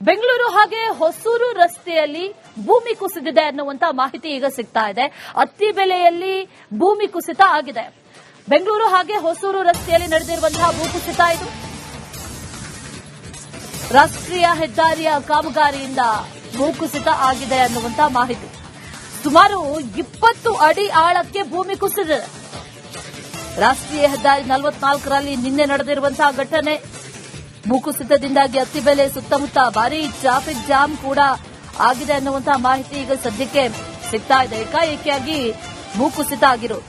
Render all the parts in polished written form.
ಬೆಂಗಳೂರು ಹಾಗೆ ಹೊಸೂರು ರಸ್ತೆಯಲ್ಲಿ ಭೂಮಿ ಕುಸಿದಿದೆ ಅನ್ನುವಂತ ಮಾಹಿತಿ ಈಗ ಸಿಗ್ತಾ ಇದೆ. ಅತ್ತಿಬೆಲೆಯಲ್ಲಿ ಭೂಮಿ ಕುಸಿತ ಆಗಿದೆ. ಬೆಂಗಳೂರು ಹಾಗೆ ಹೊಸೂರು ರಸ್ತೆಯಲ್ಲಿ ನಡೆದಿರುವಂತಹ ಭೂಕುಸಿತ ಇದು. ರಾಷ್ಟ್ರೀಯ ಹೆದ್ದಾರಿಯ ಕಾಮಗಾರಿಯಿಂದ ಭೂಕುಸಿತ ಆಗಿದೆ ಅನ್ನುವಂತ ಮಾಹಿತಿ. ಸುಮಾರು 20 ಅಡಿ ಆಳಕ್ಕೆ ಭೂಮಿ ಕುಸಿದಿದೆ. ರಾಷ್ಟ್ರೀಯ ಹೆದ್ದಾರಿ 44ರಲ್ಲಿ ನಿನ್ನೆ ನಡೆದಿರುವಂತಹ ಘಟನೆ. ಭೂಕುಸಿತದಿಂದಾಗಿ ಅತ್ತಿಬೆಲೆ ಸುತ್ತಮುತ್ತ ಭಾರೀ ಟ್ರಾಫಿಕ್ ಜಾಮ್ ಕೂಡ ಆಗಿದೆ ಅನ್ನುವಂತಹ ಮಾಹಿತಿ ಈಗ ಸದ್ಯಕ್ಕೆ ಸಿಗ್ತಾ ಇದೆ. ಏಕಾಏಕಿಯಾಗಿ ಭೂಕುಸಿತ ಆಗಿರೋದು.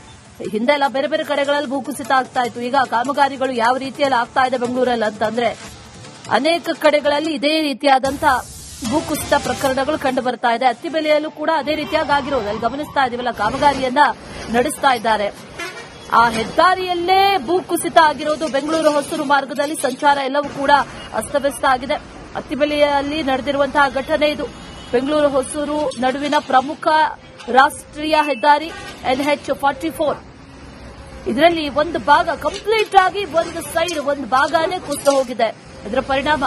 ಹಿಂದೆಲ್ಲ ಬೇರೆ ಬೇರೆ ಕಡೆಗಳಲ್ಲಿ ಭೂಕುಸಿತ ಆಗ್ತಾ ಇತ್ತು. ಈಗ ಕಾಮಗಾರಿಗಳು ಯಾವ ರೀತಿಯಲ್ಲಿ ಆಗ್ತಾ ಇದೆ ಬೆಂಗಳೂರಲ್ಲಿ ಅಂತಂದ್ರೆ ಅನೇಕ ಕಡೆಗಳಲ್ಲಿ ಇದೇ ರೀತಿಯಾದಂತಹ ಭೂಕುಸಿತ ಪ್ರಕರಣಗಳು ಕಂಡು ಬರ್ತಾ ಇದೆ. ಅತ್ತಿಬೆಲೆಯಲ್ಲೂ ಕೂಡ ಅದೇ ರೀತಿಯಾಗಿ ಆಗಿರೋದು. ಅಲ್ಲಿ ಗಮನಿಸ್ತಾ ಇದೀವಲ್ಲ, ಕಾಮಗಾರಿಯನ್ನ ನಡೆಸ್ತಾ ಇದ್ದಾರೆ. ಆ ಹೆದ್ದಾರಿಯಲ್ಲೇ ಭೂಕುಸಿತ ಆಗಿರೋದು. ಬೆಂಗಳೂರು ಹೊಸೂರು ಮಾರ್ಗದಲ್ಲಿ ಸಂಚಾರ ಎಲ್ಲವೂ ಕೂಡ ಅಸ್ತವ್ಯಸ್ತ ಆಗಿದೆ. ಅತ್ತಿಬೆಲೆಯಲ್ಲಿ ನಡೆದಿರುವಂತಹ ಘಟನೆ ಇದು. ಬೆಂಗಳೂರು ಹೊಸೂರು ನಡುವಿನ ಪ್ರಮುಖ ರಾಷ್ಟ್ರೀಯ ಹೆದ್ದಾರಿ NH44. ಇದರಲ್ಲಿ ಒಂದು ಭಾಗ ಕಂಪ್ಲೀಟ್ ಆಗಿ ಒಂದು ಭಾಗನೇ ಕುಸಿದು ಹೋಗಿದೆ. ಇದರ ಪರಿಣಾಮ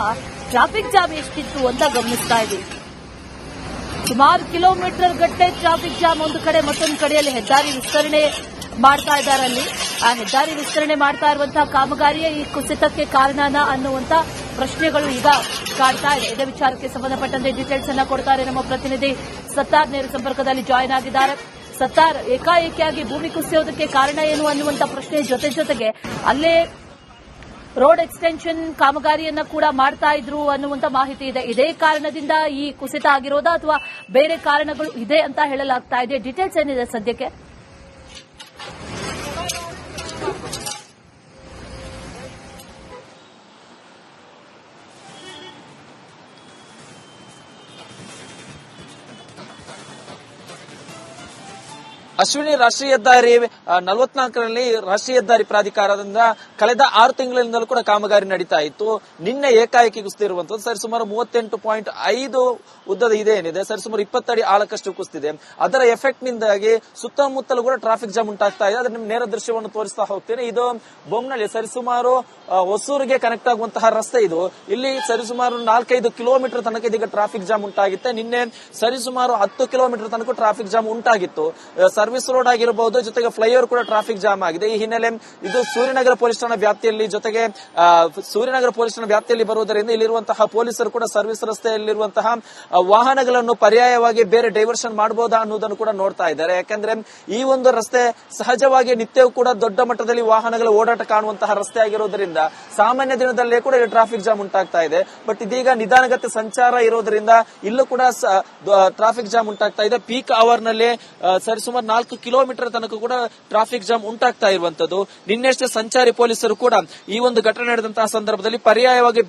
ಟ್ರಾಫಿಕ್ ಜಾಮ್ ಎಷ್ಟಿತ್ತು ಅಂತ ಗಮನಿಸ್ತಾ ಇದ್ದೀವಿ. ಸುಮಾರು ಕಿಲೋಮೀಟರ್ ಗಟ್ಟೆ ಟ್ರಾಫಿಕ್ ಜಾಮ್ ಒಂದು ಕಡೆ, ಮತ್ತೊಂದು ಕಡೆಯಲ್ಲಿ ಹೆದ್ದಾರಿ ವಿಸ್ತರಣೆ ಮಾಡ್ತಾ ಇದ್ದಾರೆ. ಅಲ್ಲಿ ಆ ಹೆದ್ದಾರಿ ವಿಸ್ತರಣೆ ಮಾಡ್ತಾ ಇರುವಂತಹ ಕಾಮಗಾರಿಯೇ ಈ ಕುಸಿತಕ್ಕೆ ಕಾರಣನ ಅನ್ನುವಂತ ಪ್ರಶ್ನೆಗಳು ಈಗ ಕಾಡ್ತಾ ಇದೆ. ಇದೇ ವಿಚಾರಕ್ಕೆ ಸಂಬಂಧಪಟ್ಟಂತೆ ಡೀಟೇಲ್ಸ್ ಅನ್ನ ಕೊಡ್ತಾರೆ ನಮ್ಮ ಪ್ರತಿನಿಧಿ ಸತ್ತಾರ್. ನೇರ ಸಂಪರ್ಕದಲ್ಲಿ ಜಾಯಿನ್ ಆಗಿದ್ದಾರೆ. ಸತ್ತಾರ್, ಏಕಾಏಕಿಯಾಗಿ ಭೂಮಿ ಕುಸಿಯೋದಕ್ಕೆ ಕಾರಣ ಏನು ಅನ್ನುವಂತ ಪ್ರಶ್ನೆ ಜೊತೆಗೆ ಅಲ್ಲೇ ರೋಡ್ ಎಕ್ಸ್ಟೆನ್ಷನ್ ಕಾಮಗಾರಿಯನ್ನ ಕೂಡ ಮಾಡ್ತಾ ಇದ್ರು ಅನ್ನುವಂತ ಮಾಹಿತಿ ಇದೆ. ಇದೇ ಕಾರಣದಿಂದ ಈ ಕುಸಿತ ಆಗಿರೋದಾ ಅಥವಾ ಬೇರೆ ಕಾರಣಗಳು ಇದೆ ಅಂತ ಹೇಳಲಾಗ್ತಾ ಇದೆ. ಡೀಟೇಲ್ಸ್ ಏನಿದೆ ಸದ್ಯಕ್ಕೆ? ಅಶ್ವಿನಿ, ರಾಷ್ಟ್ರೀಯ ಹೆದ್ದಾರಿ 44ರಲ್ಲಿ ರಾಷ್ಟ್ರೀಯ ಹೆದ್ದಾರಿ ಪ್ರಾಧಿಕಾರದಿಂದ ಕಳೆದ 6 ತಿಂಗಳಿಂದಲೂ ಕೂಡ ಕಾಮಗಾರಿ ನಡೀತಾ ಇತ್ತು. ನಿನ್ನೆ ಏಕಾಏಕಿ ಕುಸಿದಿರುವಂತದ್ದು ಸರಿಸುಮಾರು 38.5 ಉದ್ದದ ಏನಿದೆ ಸರಿಸುಮಾರು 20 ಅಡಿ ಆಳಕ್ಕಷ್ಟು ಕುಸಿದಿದೆ. ಅದರ ಎಫೆಕ್ಟ್ ನಿಂದಾಗಿ ಸುತ್ತಮುತ್ತಲೂ ಕೂಡ ಟ್ರಾಫಿಕ್ ಜಾಮ್ ಉಂಟಾಗ್ತಾ ಇದೆ. ಅದರ ನೇರ ದೃಶ್ಯವನ್ನು ತೋರಿಸ್ತಾ ಹೋಗ್ತೇನೆ. ಇದು ಬೊಮ್ಮನಹಳ್ಳಿ ಸರಿಸುಮಾರು ಹೊಸೂರಿಗೆ ಕನೆಕ್ಟ್ ಆಗುವಂತಹ ರಸ್ತೆ ಇದು. ಇಲ್ಲಿ ಸರಿಸುಮಾರು 4-5 ಕಿಲೋಮೀಟರ್ ತನಕ ಇದೀಗ ಟ್ರಾಫಿಕ್ ಜಾಮ್ ಉಂಟಾಗಿತ್ತೆ. ನಿನ್ನೆ ಸರಿಸುಮಾರು 10 ಕಿಲೋಮೀಟರ್ ತನಕ ಟ್ರಾಫಿಕ್ ಜಾಮ್ ಉಂಟಾಗಿತ್ತು. ಸರ್ವಿಸ್ ರೋಡ್ ಆಗಿರಬಹುದು, ಜೊತೆಗೆ ಫ್ಲೈಓವರ್ ಕೂಡ ಟ್ರಾಫಿಕ್ ಜಾಮ್ ಆಗಿದೆ. ಈ ಹಿನ್ನೆಲೆ ಇದು ಸೂರ್ಯನಗರ ಪೊಲೀಸ್ ಠಾಣಾ ವ್ಯಾಪ್ತಿಯಲ್ಲಿ, ಜೊತೆಗೆ ಸೂರ್ಯನಗರ ಪೊಲೀಸ್ ಠಾಣಾ ವ್ಯಾಪ್ತಿಯಲ್ಲಿ ಬರುವುದರಿಂದ ಇಲ್ಲಿರುವಂತಹ ಪೊಲೀಸರು ಕೂಡ ಸರ್ವಿಸ್ ರಸ್ತೆಯಲ್ಲಿರುವಂತಹ ವಾಹನಗಳನ್ನು ಪರ್ಯಾಯವಾಗಿ ಬೇರೆ ಡೈವರ್ಷನ್ ಮಾಡಬಹುದಾ ಅನ್ನೋದನ್ನು ಕೂಡ ನೋಡ್ತಾ ಇದ್ದಾರೆ. ಯಾಕಂದ್ರೆ ಈ ಒಂದು ರಸ್ತೆ ಸಹಜವಾಗಿ ನಿತ್ಯವೂ ಕೂಡ ದೊಡ್ಡ ಮಟ್ಟದಲ್ಲಿ ವಾಹನಗಳ ಓಡಾಟ ಕಾಣುವಂತಹ ರಸ್ತೆ ಆಗಿರೋದ್ರಿಂದ ಸಾಮಾನ್ಯ ದಿನದಲ್ಲೇ ಕೂಡ ಟ್ರಾಫಿಕ್ ಜಾಮ್ ಉಂಟಾಗ್ತಾ ಇದೆ. ಬಟ್ ಇದೀಗ ನಿಧಾನಗತಿ ಸಂಚಾರ ಇರೋದ್ರಿಂದ ಇಲ್ಲೂ ಕೂಡ ಟ್ರಾಫಿಕ್ ಜಾಮ್ ಉಂಟಾಗ್ತಾ ಇದೆ. ಪೀಕ್ ಅವರ್ ನಲ್ಲಿ ಸರಿಸುಮಾರು 4 ಕಿಲೋಮೀಟರ್ ತನಕ ಕೂಡ ಟ್ರಾಫಿಕ್ ಜಾಮ್ ಉಂಟಾಗ್ತಾ ಇರುವಂತದ್ದು. ನಿನ್ನೆಷ್ಟೇ ಸಂಚಾರಿ ಪೊಲೀಸರು ಕೂಡ ಈ ಒಂದು ಘಟನೆ ನಡೆದಂತಹ ಸಂದರ್ಭದಲ್ಲಿ ಪರ್ಯಾಯವಾಗಿ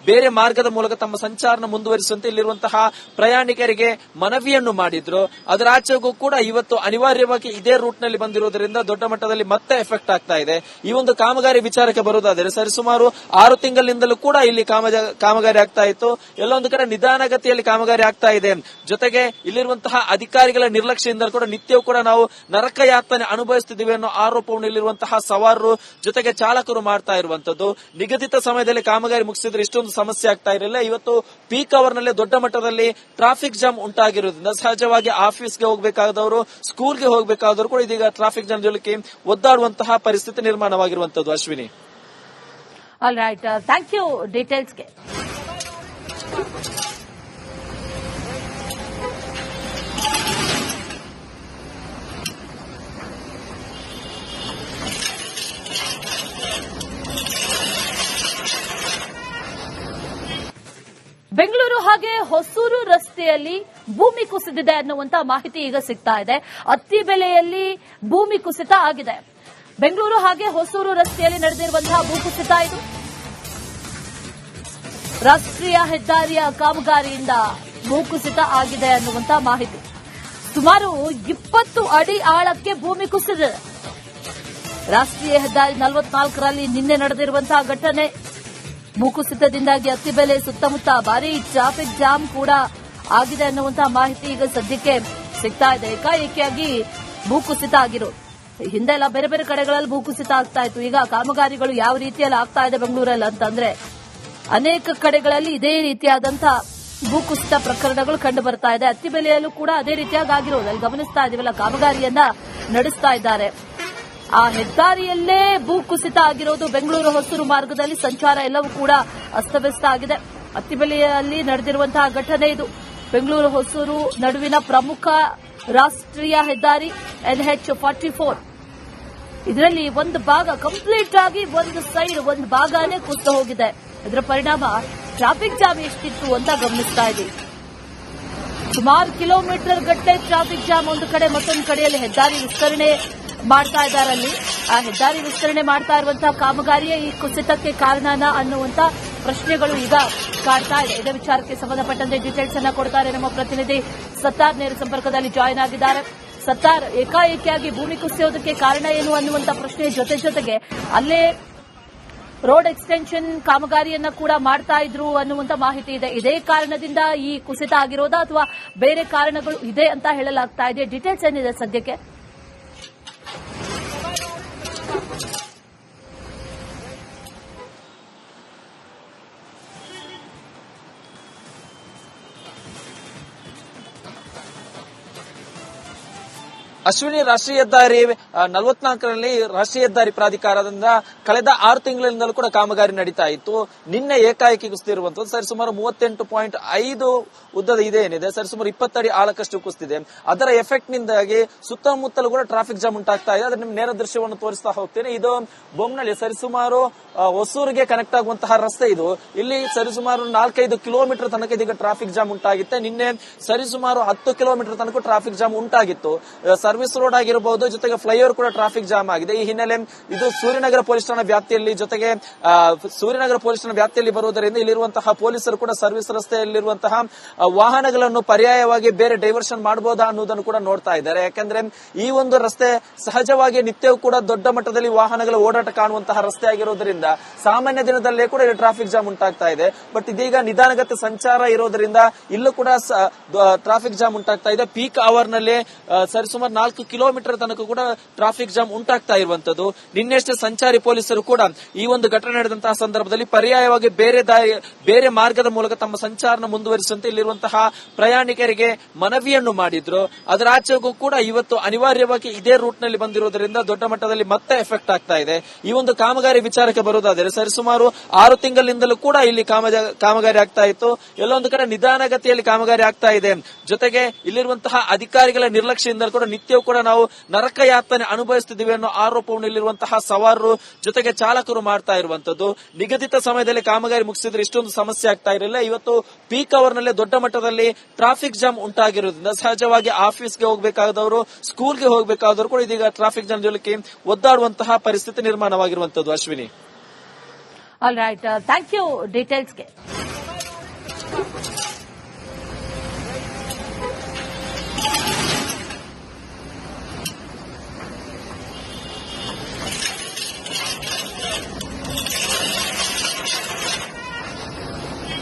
ಬೇರೆ ಮಾರ್ಗದ ಮೂಲಕ ತಮ್ಮ ಸಂಚಾರನ ಮುಂದುವರಿಸುವಂತೆ ಇಲ್ಲಿರುವಂತಹ ಪ್ರಯಾಣಿಕರಿಗೆ ಮನವಿಯನ್ನು ಮಾಡಿದ್ರು. ಅದರ ಆಚೆಗೂ ಕೂಡ ಇವತ್ತು ಅನಿವಾರ್ಯವಾಗಿ ಇದೇ ರೂಟ್ ನಲ್ಲಿ ಬಂದಿರುವುದರಿಂದ ದೊಡ್ಡ ಮಟ್ಟದಲ್ಲಿ ಮತ್ತೆ ಎಫೆಕ್ಟ್ ಆಗ್ತಾ ಇದೆ. ಈ ಒಂದು ಕಾಮಗಾರಿ ವಿಚಾರಕ್ಕೆ ಬರುವುದಾದರೆ ಸರಿಸುಮಾರು 6 ತಿಂಗಳಿಂದಲೂ ಕೂಡ ಇಲ್ಲಿ ಕಾಮಗಾರಿ ಆಗ್ತಾ ಇತ್ತು. ಎಲ್ಲೊಂದು ಕಡೆ ನಿಧಾನಗತಿಯಲ್ಲಿ ಕಾಮಗಾರಿ ಆಗ್ತಾ ಇದೆ. ಜೊತೆಗೆ ಇಲ್ಲಿರುವಂತಹ ಅಧಿಕಾರಿಗಳ ನಿರ್ಲಕ್ಷ್ಯದಿಂದ ಕೂಡ ನಿತ್ಯವೂ ಕೂಡ ನಾವು ನರಕ ಯಾತನೆ ಅನುಭವಿಸುತ್ತಿದ್ದೀವಿ ಅನ್ನೋ ಆರೋಪವನ್ನು ಇಲ್ಲಿರುವಂತಹ ಸವಾರರು ಜೊತೆಗೆ ಚಾಲಕರು ಮಾಡ್ತಾ ಇರುವಂತದ್ದು. ನಿಗದಿತ ಸಮಯದಲ್ಲಿ ಕಾಮಗಾರಿ ಮುಗಿಸಿದ್ರೆ ಇಷ್ಟೊಂದು ಸಮಸ್ಯೆ ಆಗ್ತಾ ಇರಲಿಲ್ಲ. ಇವತ್ತು ಪೀಕ್ ಅವರ್ ನಲ್ಲಿ ದೊಡ್ಡ ಮಟ್ಟದಲ್ಲಿ ಟ್ರಾಫಿಕ್ ಜಾಮ್ ಉಂಟಾಗಿರುವುದರಿಂದ ಸಹಜವಾಗಿ ಆಫೀಸ್ಗೆ ಹೋಗಬೇಕಾದವರು, ಸ್ಕೂಲ್ಗೆ ಹೋಗಬೇಕಾದವರು ಕೂಡ ಇದೀಗ ಟ್ರಾಫಿಕ್ ಜಾಮ್ ಜೊಲಿಕೆ ಒದ್ದಾಡುವಂತಹ ಪರಿಸ್ಥಿತಿ ನಿರ್ಮಾಣವಾಗಿರುವಂತದ್ದು. Ashwini, all right, thank you ಡೀಟೇಲ್ಸ್ಗೆ. ಬೆಂಗಳೂರು ಹಾಗೆ ಹೊಸೂರು ರಸ್ತೆಯಲ್ಲಿ ಭೂಮಿ ಕುಸಿದಿದೆ ಅನ್ನುವಂತ ಮಾಹಿತಿ ಈಗ ಸಿಗ್ತಾ ಇದೆ. ಅತ್ತಿಬೆಲೆಯಲ್ಲಿ ಭೂಮಿ ಕುಸಿತ ಆಗಿದೆ. ಬೆಂಗಳೂರು ಹಾಗೆ ಹೊಸೂರು ರಸ್ತೆಯಲ್ಲಿ ನಡೆದಿರುವಂತಹ ಭೂಕುಸಿತ ಇದು. ರಾಷ್ಟ್ರೀಯ ಹೆದ್ದಾರಿಯ ಕಾಮಗಾರಿಯಿಂದ ಭೂಕುಸಿತ ಆಗಿದೆ ಅನ್ನುವಂತ ಮಾಹಿತಿ. ಸುಮಾರು 20 ಅಡಿ ಆಳಕ್ಕೆ ಭೂಮಿ ಕುಸಿದಿದೆ. ರಾಷ್ಟ್ರೀಯ ಹೆದ್ದಾರಿ 44ರಲ್ಲಿ ನಿನ್ನೆ ನಡೆದಿರುವಂತಹ ಘಟನೆ. ಭೂಕುಸಿತದಿಂದಾಗಿ ಅತ್ತಿಬೆಲೆ ಸುತ್ತಮುತ್ತ ಭಾರೀ ಟ್ರಾಫಿಕ್ ಜಾಮ್ ಕೂಡ ಆಗಿದೆ ಅನ್ನುವಂತಹ ಮಾಹಿತಿ ಈಗ ಸದ್ಯಕ್ಕೆ ಸಿಗ್ತಾ ಇದೆ. ಏಕಾಏಕಿಯಾಗಿ ಭೂಕುಸಿತ ಆಗಿರೋದು. ಹಿಂದೆಲ್ಲ ಬೇರೆ ಬೇರೆ ಕಡೆಗಳಲ್ಲಿ ಭೂಕುಸಿತ ಆಗ್ತಾ ಇತ್ತು. ಈಗ ಕಾಮಗಾರಿಗಳು ಯಾವ ರೀತಿಯಲ್ಲಿ ಆಗ್ತಾ ಇದೆ ಬೆಂಗಳೂರಲ್ಲಿ ಅಂತಂದ್ರೆ ಅನೇಕ ಕಡೆಗಳಲ್ಲಿ ಇದೇ ರೀತಿಯಾದಂತಹ ಭೂಕುಸಿತ ಪ್ರಕರಣಗಳು ಕಂಡು ಬರ್ತಾ ಇದೆ. ಅತ್ತಿಬೆಲೆಯಲ್ಲೂ ಕೂಡ ಅದೇ ರೀತಿಯಾಗಿ ಆಗಿರೋದು ಅಲ್ಲಿ ಗಮನಿಸ್ತಾ ಇದೀವಲ್ಲ, ಕಾಮಗಾರಿಯನ್ನ ನಡೆಸ್ತಾ ಇದ್ದಾರೆ. ಆ ಹೆದ್ದಾರಿಯಲ್ಲೇ ಭೂಕುಸಿತ ಆಗಿರೋದು. ಬೆಂಗಳೂರು ಹೊಸೂರು ಮಾರ್ಗದಲ್ಲಿ ಸಂಚಾರ ಎಲ್ಲವೂ ಕೂಡ ಅಸ್ತವ್ಯಸ್ತ ಆಗಿದೆ. ಅತ್ತಿಬೆಲೆಯಲ್ಲಿ ನಡೆದಿರುವಂತಹ ಘಟನೆ ಇದು. ಬೆಂಗಳೂರು ಹೊಸೂರು ನಡುವಿನ ಪ್ರಮುಖ ರಾಷ್ಟ್ರೀಯ ಹೆದ್ದಾರಿ NH44. ಇದರಲ್ಲಿ ಒಂದು ಭಾಗ ಕಂಪ್ಲೀಟ್ ಆಗಿ ಒಂದು ಭಾಗನೇ ಕುಸಿದು ಹೋಗಿದೆ. ಇದರ ಪರಿಣಾಮ ಟ್ರಾಫಿಕ್ ಜಾಮ್ ಎಷ್ಟಿತ್ತು ಅಂತ ಗಮನಿಸ್ತಾ ಇದ್ದೀವಿ. ಸುಮಾರು ಕಿಲೋಮೀಟರ್ ಗಟ್ಟಲೆ ಟ್ರಾಫಿಕ್ ಜಾಮ್ ಒಂದು ಕಡೆ, ಮತ್ತೊಂದು ಕಡೆಯಲ್ಲಿ ಹೆದ್ದಾರಿ ವಿಸ್ತರಣೆ ಮಾಡ್ತಾ ಇದ್ದಾರೆ. ಅಲ್ಲಿ ಆ ಹೆದ್ದಾರಿ ವಿಸ್ತರಣೆ ಮಾಡ್ತಾ ಇರುವಂತಹ ಕಾಮಗಾರಿಯೇ ಈ ಕುಸಿತಕ್ಕೆ ಕಾರಣನ ಅನ್ನುವಂತ ಪ್ರಶ್ನೆಗಳು ಈಗ ಕಾಡ್ತಾ ಇದೆ. ಇದೇ ವಿಚಾರಕ್ಕೆ ಸಂಬಂಧಪಟ್ಟಂತೆ ಡೀಟೇಲ್ಸ್ ಅನ್ನ ಕೊಡ್ತಾರೆ ನಮ್ಮ ಪ್ರತಿನಿಧಿ ಸತ್ತಾರ್. ನೇರ ಸಂಪರ್ಕದಲ್ಲಿ ಜಾಯಿನ್ ಆಗಿದ್ದಾರೆ. ಸತ್ತಾರ್, ಏಕಾಏಕಿಯಾಗಿ ಭೂಮಿ ಕುಸಿಯೋದಕ್ಕೆ ಕಾರಣ ಏನು ಅನ್ನುವಂತ ಪ್ರಶ್ನೆ ಜೊತೆಗೆ ಅಲ್ಲೇ ರೋಡ್ ಎಕ್ಸ್ಟೆನ್ಷನ್ ಕಾಮಗಾರಿಯನ್ನ ಕೂಡ ಮಾಡ್ತಾ ಇದ್ರು ಅನ್ನುವಂತ ಮಾಹಿತಿ ಇದೆ. ಇದೇ ಕಾರಣದಿಂದ ಈ ಕುಸಿತ ಆಗಿರೋದಾ ಅಥವಾ ಬೇರೆ ಕಾರಣಗಳು ಇದೆ ಅಂತ ಹೇಳಲಾಗ್ತಾ ಇದೆ. ಡೀಟೇಲ್ಸ್ ಏನಿದೆ ಸದ್ಯಕ್ಕೆ? ಅಶ್ವಿನಿ, ರಾಷ್ಟ್ರೀಯ ಹೆದ್ದಾರಿ 44ರಲ್ಲಿ ರಾಷ್ಟ್ರೀಯ ಹೆದ್ದಾರಿ ಪ್ರಾಧಿಕಾರದಿಂದ ಕಳೆದ 6 ತಿಂಗಳಿಂದಲೂ ಕೂಡ ಕಾಮಗಾರಿ ನಡೀತಾ ಇತ್ತು. ನಿನ್ನೆ ಏಕಾಏಕಿ ಕುಸಿದಿರುವಂತದ್ದು ಸರಿಸುಮಾರು 38.5 ಉದ್ದದ ಇದೇನಿದೆ ಸರಿಸುಮಾರು 20 ಅಡಿ ಆಳಕ್ಕಷ್ಟು ಕುಸಿದಿದೆ. ಅದರ ಎಫೆಕ್ಟ್ ನಿಂದಾಗಿ ಸುತ್ತಮುತ್ತಲೂ ಕೂಡ ಟ್ರಾಫಿಕ್ ಜಾಮ್ ಉಂಟಾಗ್ತಾ ಇದೆ. ಅದರ ನೇರ ದೃಶ್ಯವನ್ನು ತೋರಿಸ್ತಾ ಹೋಗ್ತೇನೆ. ಇದು ಬೊಮ್ಮನಹಳ್ಳಿ ಸರಿಸುಮಾರು ಹೊಸೂರಿಗೆ ಕನೆಕ್ಟ್ ಆಗುವಂತಹ ರಸ್ತೆ ಇದು. ಇಲ್ಲಿ ಸರಿಸುಮಾರು 4-5 ಕಿಲೋಮೀಟರ್ ತನಕ ಇದೀಗ ಟ್ರಾಫಿಕ್ ಜಾಮ್ ಉಂಟಾಗಿತ್ತೆ. ನಿನ್ನೆ ಸರಿಸುಮಾರು 10 ಕಿಲೋಮೀಟರ್ ತನಕ ಟ್ರಾಫಿಕ್ ಜಾಮ್ ಉಂಟಾಗಿತ್ತು. ಸರ್ವಿಸ್ ರೋಡ್ ಆಗಿರಬಹುದು, ಜೊತೆಗೆ ಫ್ಲೈಓವರ್ ಕೂಡ ಟ್ರಾಫಿಕ್ ಜಾಮ್ ಆಗಿದೆ. ಈ ಹಿನ್ನೆಲೆ ಇದು ಸೂರ್ಯನಗರ ಪೊಲೀಸ್ ಠಾಣಾ ವ್ಯಾಪ್ತಿಯಲ್ಲಿ, ಜೊತೆಗೆ ಸೂರ್ಯನಗರ ಪೊಲೀಸ್ ಠಾಣಾ ವ್ಯಾಪ್ತಿಯಲ್ಲಿ ಬರುವುದರಿಂದ ಇಲ್ಲಿರುವಂತಹ ಪೊಲೀಸರು ಕೂಡ ಸರ್ವಿಸ್ ರಸ್ತೆಯಲ್ಲಿರುವಂತಹ ವಾಹನಗಳನ್ನು ಪರ್ಯಾಯವಾಗಿ ಬೇರೆ ಡೈವರ್ಷನ್ ಮಾಡಬಹುದಾ ಅನ್ನೋದನ್ನು ಕೂಡ ನೋಡ್ತಾ ಇದ್ದಾರೆ. ಯಾಕಂದ್ರೆ ಈ ಒಂದು ರಸ್ತೆ ಸಹಜವಾಗಿ ನಿತ್ಯವೂ ಕೂಡ ದೊಡ್ಡ ಮಟ್ಟದಲ್ಲಿ ವಾಹನಗಳ ಓಡಾಟ ಕಾಣುವಂತಹ ರಸ್ತೆ ಆಗಿರೋದ್ರಿಂದ ಸಾಮಾನ್ಯ ದಿನದಲ್ಲೇ ಕೂಡ ಇಲ್ಲಿ ಟ್ರಾಫಿಕ್ ಜಾಮ್ ಉಂಟಾಗ್ತಾ ಇದೆ. ಬಟ್ ಇದೀಗ ನಿಧಾನಗತಿ ಸಂಚಾರ ಇರೋದ್ರಿಂದ ಇಲ್ಲೂ ಕೂಡ ಟ್ರಾಫಿಕ್ ಜಾಮ್ ಉಂಟಾಗ್ತಾ ಇದೆ. ಪೀಕ್ ಅವರ್ ನಲ್ಲಿ ಸರಿಸುಮಾರು 4 ಕಿಲೋಮೀಟರ್ ತನಕ ಕೂಡ ಟ್ರಾಫಿಕ್ ಜಾಮ್ ಉಂಟಾಗ್ತಾ ಇರುವಂತದ್ದು. ನಿನ್ನೆಷ್ಟೇ ಸಂಚಾರಿ ಪೊಲೀಸರು ಕೂಡ ಈ ಒಂದು ಘಟನೆ ನಡೆದಂತಹ ಸಂದರ್ಭದಲ್ಲಿ ಪರ್ಯಾಯವಾಗಿ ಬೇರೆ ಮಾರ್ಗದ ಮೂಲಕ ತಮ್ಮ ಸಂಚಾರ ಮುಂದುವರಿಸುವಂತೆ ಇಲ್ಲಿರುವಂತಹ ಪ್ರಯಾಣಿಕರಿಗೆ ಮನವಿಯನ್ನು ಮಾಡಿದ್ರು. ಅದರ ಆಚೆಗೂ ಕೂಡ ಇವತ್ತು ಅನಿವಾರ್ಯವಾಗಿ ಇದೇ ರೂಟ್ ನಲ್ಲಿ ಬಂದಿರುವುದರಿಂದ ದೊಡ್ಡ ಮಟ್ಟದಲ್ಲಿ ಮತ್ತೆ ಎಫೆಕ್ಟ್ ಆಗ್ತಾ ಇದೆ. ಈ ಒಂದು ಕಾಮಗಾರಿ ವಿಚಾರಕ್ಕೆ ಬರುವುದಾದರೆ ಸರಿಸುಮಾರು 6 ತಿಂಗಳಿಂದಲೂ ಕೂಡ ಇಲ್ಲಿ ಕಾಮಗಾರಿ ಆಗ್ತಾ ಇತ್ತು. ಎಲ್ಲೊಂದು ಕಡೆ ನಿಧಾನಗತಿಯಲ್ಲಿ ಕಾಮಗಾರಿ ಆಗ್ತಾ ಇದೆ. ಜೊತೆಗೆ ಇಲ್ಲಿರುವಂತಹ ಅಧಿಕಾರಿಗಳ ನಿರ್ಲಕ್ಷ್ಯದಿಂದ ಕೂಡ ನಿತ್ಯವೂ ಕೂಡ ನಾವು ನರಕ ಯಾತನೆ ಅನುಭವಿಸುತ್ತಿದ್ದೀವಿ ಅನ್ನೋ ಆರೋಪವನ್ನು ಇಲ್ಲಿರುವಂತಹ ಸವಾರರು ಜೊತೆಗೆ ಚಾಲಕರು ಮಾಡ್ತಾ ಇರುವಂತದ್ದು. ನಿಗದಿತ ಸಮಯದಲ್ಲಿ ಕಾಮಗಾರಿ ಮುಗಿಸಿದ್ರೆ ಇಷ್ಟೊಂದು ಸಮಸ್ಯೆ ಆಗ್ತಾ ಇರಲಿಲ್ಲ. ಇವತ್ತು ಪೀಕ್ ಅವರ್ ನಲ್ಲಿ ದೊಡ್ಡ ಮಟ್ಟದಲ್ಲಿ ಟ್ರಾಫಿಕ್ ಜಾಮ್ ಉಂಟಾಗಿರುವುದರಿಂದ ಸಹಜವಾಗಿ ಆಫೀಸ್ಗೆ ಹೋಗಬೇಕಾದವರು, ಸ್ಕೂಲ್ಗೆ ಹೋಗಬೇಕಾದವರು ಕೂಡ ಇದೀಗ ಟ್ರಾಫಿಕ್ ಜಾಮ್ ಜೊಲಿಕೆ ಒದ್ದಾಡುವಂತಹ ಪರಿಸ್ಥಿತಿ ನಿರ್ಮಾಣವಾಗಿರುವಂತದ್ದು. Ashwini, all right, thank you ಡೀಟೇಲ್ಸ್ಗೆ.